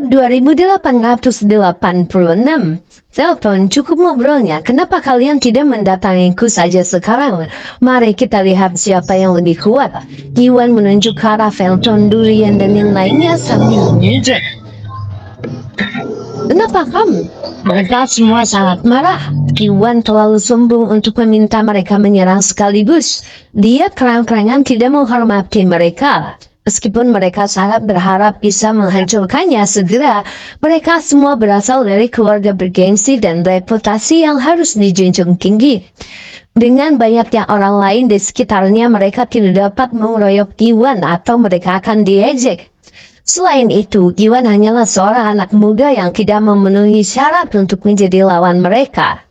Bab 2886. Telepon, cukup ngobrolnya. Kenapa kalian tidak mendatangiku saja sekarang? Mari kita lihat siapa yang lebih kuat. Iwan menunjuk ke arah Felton, Durian, dan yang lainnya sambil menginjak. Kenapa kamu? Mereka semua sangat marah. Iwan terlalu sombong untuk meminta mereka menyerang sekaligus. Dia kerang-kerangan tidak menghormati mereka. Meskipun mereka sangat berharap bisa menghancurkannya segera, mereka semua berasal dari keluarga bergengsi dan reputasi yang harus dijunjung tinggi. Dengan banyaknya orang lain di sekitarnya, mereka tidak dapat mengeroyok Iwan atau mereka akan diejek. Selain itu, Iwan hanyalah seorang anak muda yang tidak memenuhi syarat untuk menjadi lawan mereka.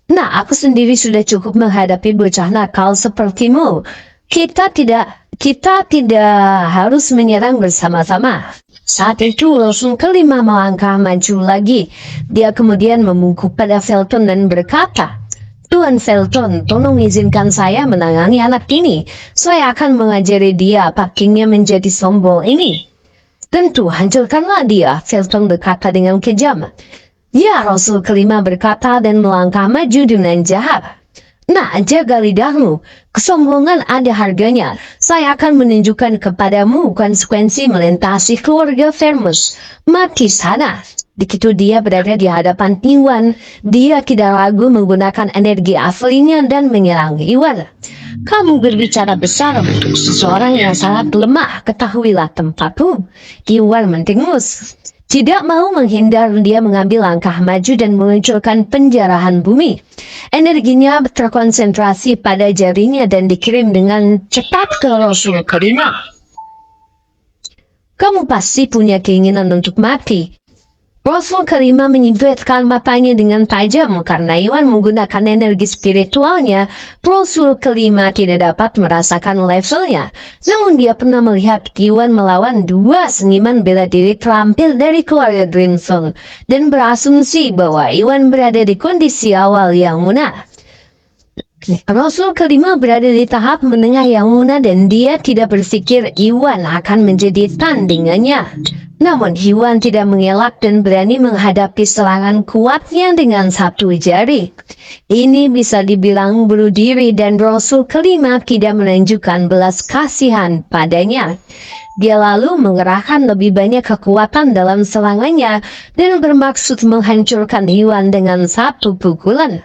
Nah, aku sendiri sudah cukup menghadapi bocah nakal sepertimu. Kita tidak harus menyerang bersama-sama. Saat itu Rasul kelima melangkah maju lagi. Dia kemudian membungkuk pada Felton dan berkata, "Tuan Felton, tolong izinkan saya menangani anak ini. Saya akan mengajari dia pakingnya menjadi sombong ini." "Tentu, hancurkanlah dia," Felton berkata dengan kejam. "Ya," Rasul kelima berkata dan melangkah maju dengan jahat. "Nah, jaga lidahmu. Kesombongan ada harganya. Saya akan menunjukkan kepadamu konsekuensi melintasi keluarga Vermus. Mati sana." Begitu dia berada di hadapan Iwan, dia tidak ragu menggunakan energi aslinya dan menyerang Iwan. "Kamu berbicara besar untuk seseorang yang sangat lemah. Ketahuilah tempatmu." Iwan mendengus. Tidak mau menghindar, dia mengambil langkah maju dan meluncurkan penjarahan bumi. Energinya terkonsentrasi pada jarinya dan dikirim dengan cepat ke Rasul kelima. "Kamu pasti punya keinginan untuk mati." Rasul kelima menyibetkan matanya dengan tajam karena Iwan menggunakan energi spiritualnya. Rasul kelima tidak dapat merasakan levelnya. Namun dia pernah melihat Iwan melawan dua seniman bela diri terampil dari keluarga Grimson dan berasumsi bahwa Iwan berada di kondisi awal yang munah. Rasul kelima berada di tahap menengah yang munah dan dia tidak berpikir Iwan akan menjadi tandingannya. Namun Iwan tidak mengelak dan berani menghadapi serangan kuatnya dengan satu jari. Ini bisa dibilang bunuh diri dan Rasul kelima tidak menunjukkan belas kasihan padanya. Dia lalu mengerahkan lebih banyak kekuatan dalam serangannya dan bermaksud menghancurkan Iwan dengan satu pukulan.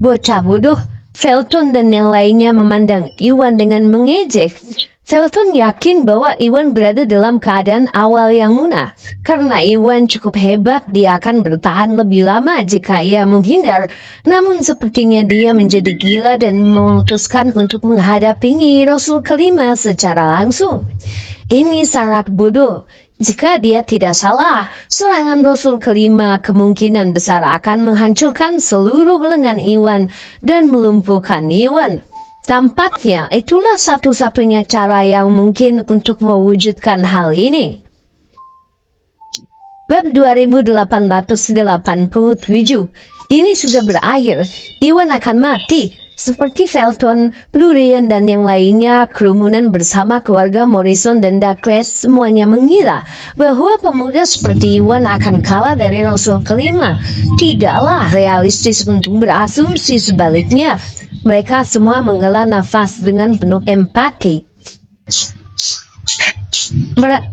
"Bocah bodoh!" Felton dan yang lainnya memandang Iwan dengan mengejek. Felton yakin bahwa Iwan berada dalam keadaan awal yang munah. Karena Iwan cukup hebat, dia akan bertahan lebih lama jika ia menghindar. Namun sepertinya dia menjadi gila dan memutuskan untuk menghadapi Rasul kelima secara langsung. Ini sangat bodoh. Jika dia tidak salah, serangan Rasul kelima kemungkinan besar akan menghancurkan seluruh lengan Iwan dan melumpuhkan Iwan. Tampaknya itulah satu-satunya cara yang mungkin untuk mewujudkan hal ini. Bab 2887. Ini sudah berakhir. Iwan akan mati. Seperti Felton, Durian, dan yang lainnya, kerumunan bersama keluarga Morrison dan Douglas semuanya mengira bahwa pemuda seperti Iwan akan kalah dari Rasul kelima. Tidaklah realistis untuk berasumsi sebaliknya. Mereka semua menghela nafas dengan penuh empati.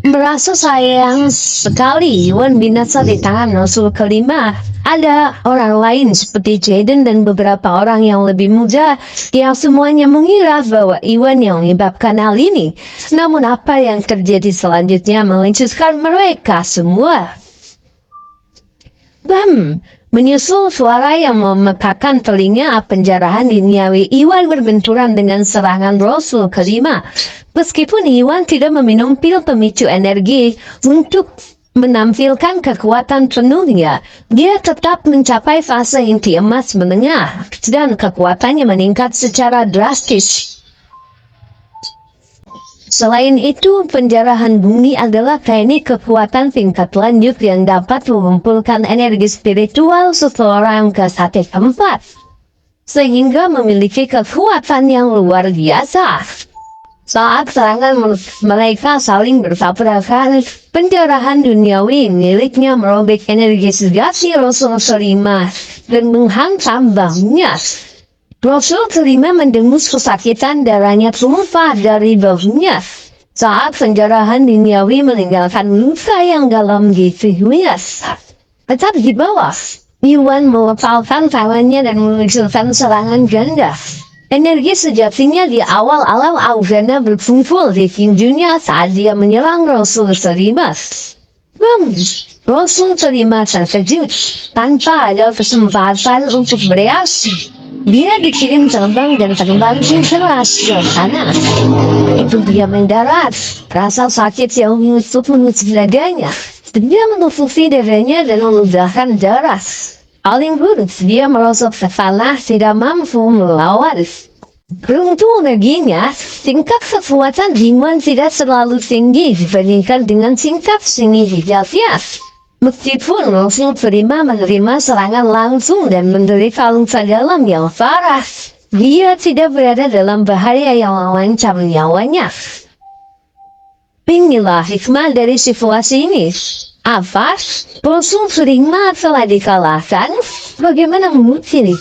Merasa sayang sekali Iwan binasa di tangan Rasul kelima. Ada orang lain seperti Jaden dan beberapa orang yang lebih muda yang semuanya mengira bahwa Iwan yang menyebabkan hal ini. Namun apa yang terjadi selanjutnya melencuskan mereka semua. Bam! Menyusul suara yang memekakan telinga, penjarahan duniawi Iwan berbenturan dengan serangan Rasul kelima. Meskipun Iwan tidak meminum pil pemicu energi untuk menampilkan kekuatan penuhnya, dia tetap mencapai fase inti emas menengah dan kekuatannya meningkat secara drastis. Selain itu, penjarahan bumi adalah teknik kekuatan tingkat lanjut yang dapat mengumpulkan energi spiritual seseorang ke satu tempat, sehingga memiliki kekuatan yang luar biasa. Saat serangan mereka saling bertabrakan, penjarahan duniawi miliknya merobek energi sejati Rasul kelima dan menghantam bahunya. Rasul kelima mendengus kesakitan, darahnya tumpah dari bahunya. Saat penjarahan duniawi meninggalkan luka yang dalam di tubuhnya. Tetap di bawah, Iwan melepaskan tangannya dan meluncurkan serangan ganda. Energi sejatinya di awal-awal Augana berkumpul di tinjunya saat dia menyerang Rasul kelima. Rasul kelima terkejut tanpa ada kesempatan untuk bereaksi. Dia dikirim terbang dan terbanting keras ke tanah. Itu dia mendarat, rasa sakit yang menutup dadanya. Dia menutupi dadanya dan memudahkan darah. Paling buruk, dia merosot ke tanah, tidak mampu melawan. Beruntung baginya, tingkat kekuatan Iwan tidak terlalu tinggi dibandingkan dengan tingkat signifikannya. Meskipun Rasul kelima menerima serangan langsung dan menderita luka dalam yang parah, dia tidak berada dalam bahaya yang mengancam nyawanya. Inilah hikmah dari situasi ini. Apa? Rasul kelima telah dikalahkan? Bagaimana mungkin?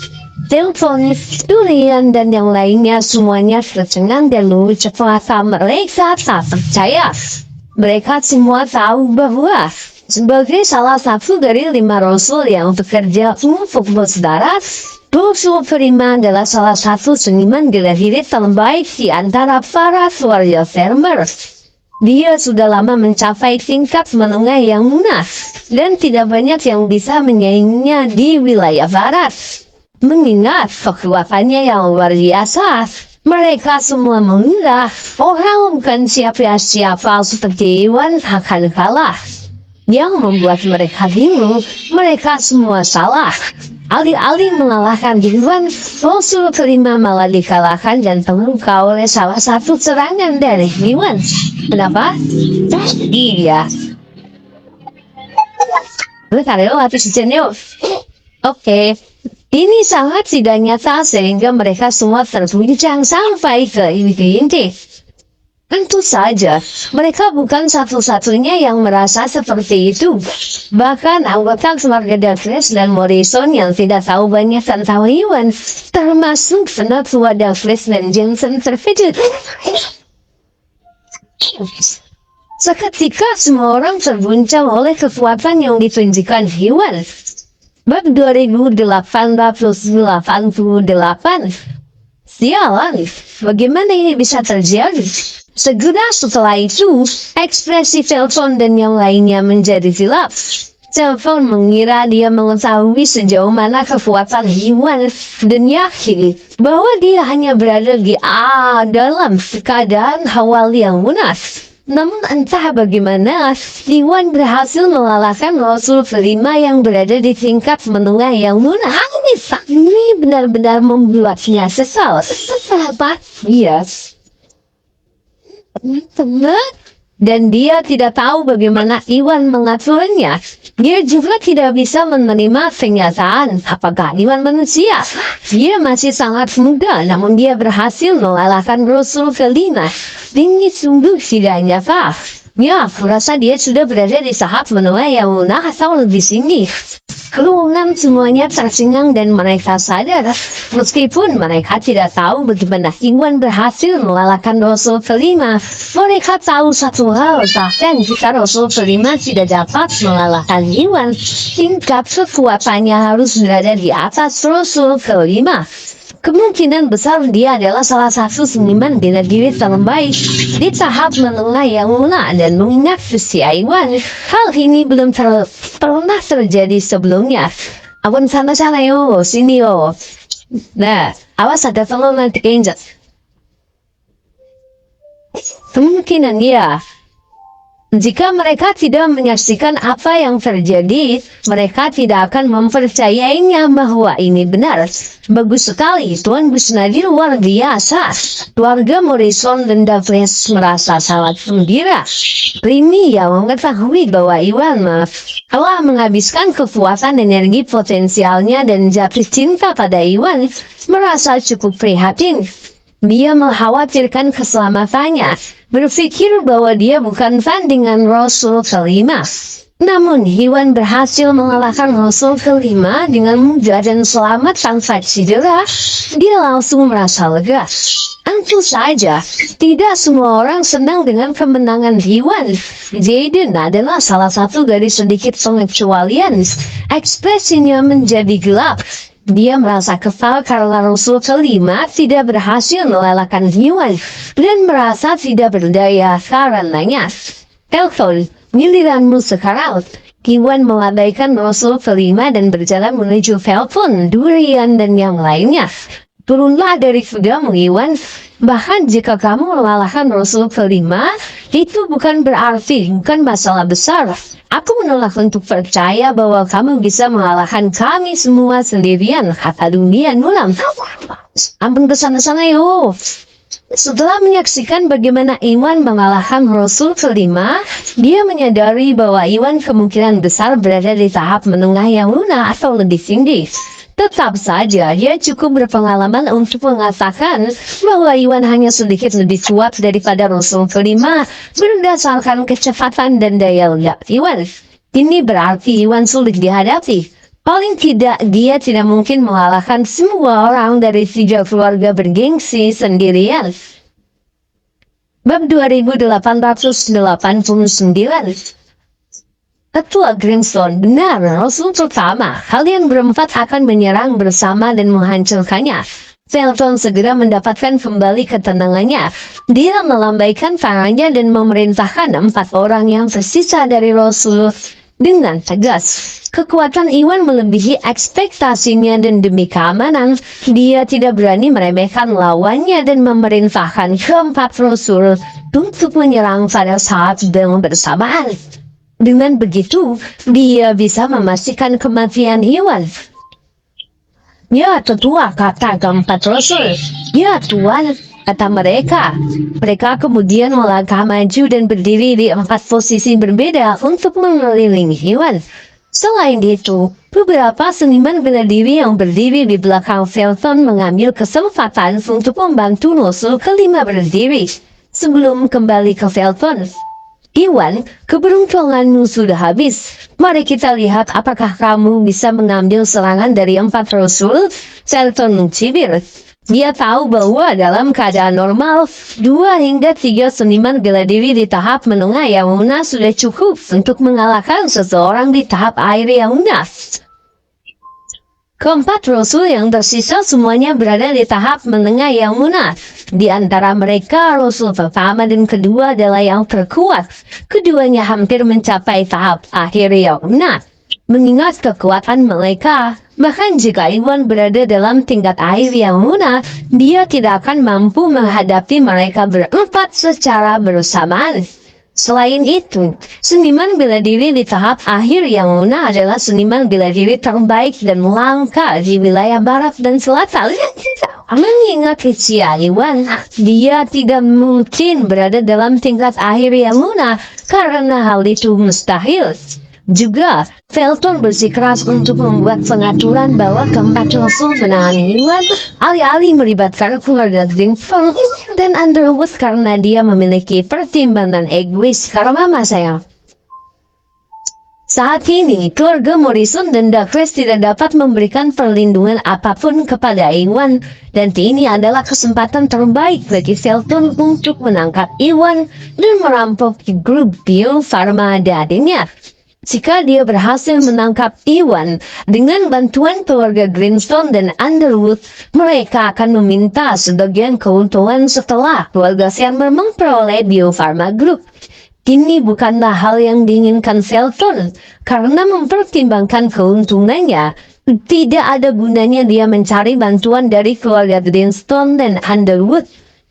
Telponis, durian, dan yang lainnya semuanya tercengang dan lucu. Mereka tak percaya. Mereka semua tahu bahwa sebagai salah satu dari 5 Rasul yang bekerja untuk bersaudara, Rasul kelima adalah salah satu seniman bela-diri terbaik di antara para keluarga farmer. Dia sudah lama mencapai tingkat menengah yang mudah, dan tidak banyak yang bisa menyainginya di wilayah barat. Mengingat kekuatannya yang luar biasa, mereka semua mengira orang bukan siapa-siapa seperti Iwan akan kalah. Yang membuat mereka bingung, mereka semua salah. Alih-alih mengalahkan Iwan, Rasul kelima malah dikalahkan dan terluka oleh salah satu serangan dari Iwan. Kenapa? Iya. Bentar yuk, habis jenuh. Oke. Ini sangat tidak nyata sehingga mereka semua terguncang sampai ke inti-inti. Tentu saja, mereka bukan satu-satunya yang merasa seperti itu. Bahkan anggota keluarga Douglas dan Morrison yang tidak tahu banyak tentang Iwan, termasuk penatua Douglas dan Jensen, terkejut. Seketika semua orang terguncang oleh kekuatan yang ditunjukkan Iwan. Bab 2888. Sialan, bagaimana ini bisa terjadi? Segera setelah itu, ekspresi telepon dan yang lainnya menjadi gelap. Telepon mengira dia mengetahui sejauh mana kekuatan Iwan dan yakin bahwa dia hanya berada di dalam keadaan awal yang mudah. Namun entah bagaimana, Iwan berhasil mengalahkan Rasul kelima yang berada di tingkat menengah yang mudah. Ini benar-benar membuatnya sesal. Sahabat, yes. Dan dia tidak tahu bagaimana Iwan mengaturnya. Dia juga tidak bisa menerima kenyataan apakah Iwan manusia. Dia masih sangat muda, namun dia berhasil mengalahkan Rasul kelima. Ini sungguh tidak nyata. Ya, aku rasa dia sudah berada di tahap menengah yang mudah atau lebih tinggi. Kerumunan semuanya tercengang dan mereka sadar, meskipun mereka tidak tahu bagaimana Iwan berhasil mengalahkan Rasul kelima. Mereka tahu satu hal, bahkan jika Rasul kelima tidak dapat mengalahkan Iwan, tingkat kekuatannya harus berada di atas Rasul kelima. Kemungkinan besar dia adalah salah satu seniman bela diri terbaik di tahap menengah yang muda dan mengingat usia Iwan. Hal ini belum pernah terjadi sebelumnya. Awan sana-sana yo, sini yo. Nah, awas ada telur nanti keinjak. Kemungkinan dia. Jika mereka tidak menyaksikan apa yang terjadi, mereka tidak akan mempercayainya bahwa ini benar. Bagus sekali, Tuan Busnadi luar biasa. Keluarga Morrison dan Douglas merasa sangat gembira. Rini yang mengetahui bahwa Iwan telah menghabiskan kekuatan energi potensialnya dan jatuh cinta pada Iwan, merasa cukup prihatin. Dia mengkhawatirkan keselamatannya, berpikir bahwa dia bukan tandingan Rasul kelima. Namun Iwan berhasil mengalahkan Rasul kelima dengan mudah dan selamat tanpa cedera. Dia langsung merasa lega. Tentu saja, tidak semua orang senang dengan kemenangan Iwan. Jaden adalah salah satu dari sedikit pengecualian. Ekspresinya menjadi gelap. Dia merasa kesal karena Rasul kelima tidak berhasil mengalahkan Iwan dan merasa tidak berdaya karenanya. Telepon, giliranmu sekarang. Iwan mengabaikan Rasul kelima dan berjalan menuju Falcon, Durian, dan yang lainnya. Turunlah dari kudamu, Iwan. Bahkan jika kamu mengalahkan Rasul kelima, itu bukan masalah besar. Aku menolak untuk percaya bahwa kamu bisa mengalahkan kami semua sendirian, kata dunia nulam. Ampun kesana-sana yo. Setelah menyaksikan bagaimana Iwan mengalahkan Rasul kelima, dia menyadari bahwa Iwan kemungkinan besar berada di tahap menengah yang lunak atau lebih tinggi. Tetap saja, dia cukup berpengalaman untuk mengatakan bahwa Iwan hanya sedikit lebih kuat daripada Rasul kelima berdasarkan kecepatan dan daya ledak Iwan. Ini berarti Iwan sulit dihadapi. Paling tidak, dia tidak mungkin mengalahkan semua orang dari 3 keluarga bergengsi sendirian. Bab 2889. Ketua Greenstone, benar, Rasul pertama. Kalian berempat akan menyerang bersama dan menghancurkannya. Felton segera mendapatkan kembali ketenangannya. Dia melambaikan tangannya dan memerintahkan 4 orang yang tersisa dari Rasul dengan tegas. Kekuatan Iwan melebihi ekspektasinya dan demi keamanan, dia tidak berani meremehkan lawannya dan memerintahkan keempat Rasul untuk menyerang pada saat yang bersamaan. Dengan begitu, dia bisa memastikan kematian Iwan. Ya, tetua, kata keempat Rasul. Ya, Tuan, kata mereka. Mereka kemudian melangkah maju dan berdiri di 4 posisi berbeda untuk mengelilingi Iwan. Selain itu, beberapa seniman bela diri yang berdiri di belakang Felton mengambil kesempatan untuk membantu Rasul kelima berdiri sebelum kembali ke Felton. Iwan, keberuntunganmu sudah habis. Mari kita lihat apakah kamu bisa mengambil serangan dari 4 Rasul. Felton mencibir. Dia tahu bahwa dalam keadaan normal, 2 hingga 3 seniman bela diri di tahap menengah yang lunak sudah cukup untuk mengalahkan seseorang di tahap air yang lunak. Keempat Rasul yang tersisa semuanya berada di tahap menengah yang lunak. Di antara mereka, Rasul pertama dan kedua adalah yang terkuat. Keduanya hampir mencapai tahap akhir yang lunak. Mengingat kekuatan mereka, bahkan jika Iwan berada dalam tingkat air yang lunak, dia tidak akan mampu menghadapi mereka berempat secara bersamaan. Selain itu, seniman bela diri di tahap akhir yang lunak adalah seniman bela diri terbaik dan langka di wilayah barat dan selatan. Mengingat usia Iwan, dia tidak mungkin berada dalam tingkat akhir yang lunak karena hal itu mustahil. Juga, Felton bersikeras untuk membuat pengaturan bahwa keempat Rasul menangani Iwan alih-alih melibatkan keluarga Greenstone dan Underwood karena dia memiliki pertimbangan egois karena masanya. Saat ini, keluarga Morrison dan Douglas tidak dapat memberikan perlindungan apapun kepada Iwan, dan ini adalah kesempatan terbaik bagi Felton untuk menangkap Iwan dan merampok grup Bio Farma darinya. Jika dia berhasil menangkap Iwan dengan bantuan keluarga Greenstone dan Underwood, mereka akan meminta sebagian keuntungan setelah keluarga Seymour memperoleh Bio Farma Group. Ini bukanlah hal yang diinginkan Felton, karena mempertimbangkan keuntungannya. Tidak ada gunanya dia mencari bantuan dari keluarga Greenstone dan Underwood.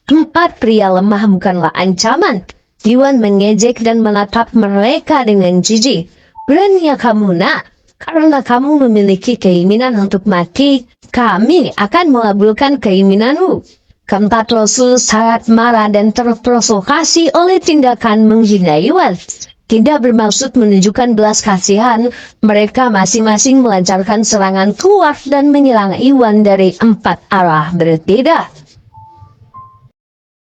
4 pria lemah bukanlah ancaman. Iwan mengejek dan menatap mereka dengan jijik. Beraninya kamu, nak? Karena kamu memiliki keinginan untuk mati, kami akan mengabulkan keinginanmu. Keempat Rasul sangat marah dan terprovokasi oleh tindakan menghina Iwan. Tidak bermaksud menunjukkan belas kasihan, mereka masing-masing melancarkan serangan kuat dan menyerang Iwan dari 4 arah berbeda.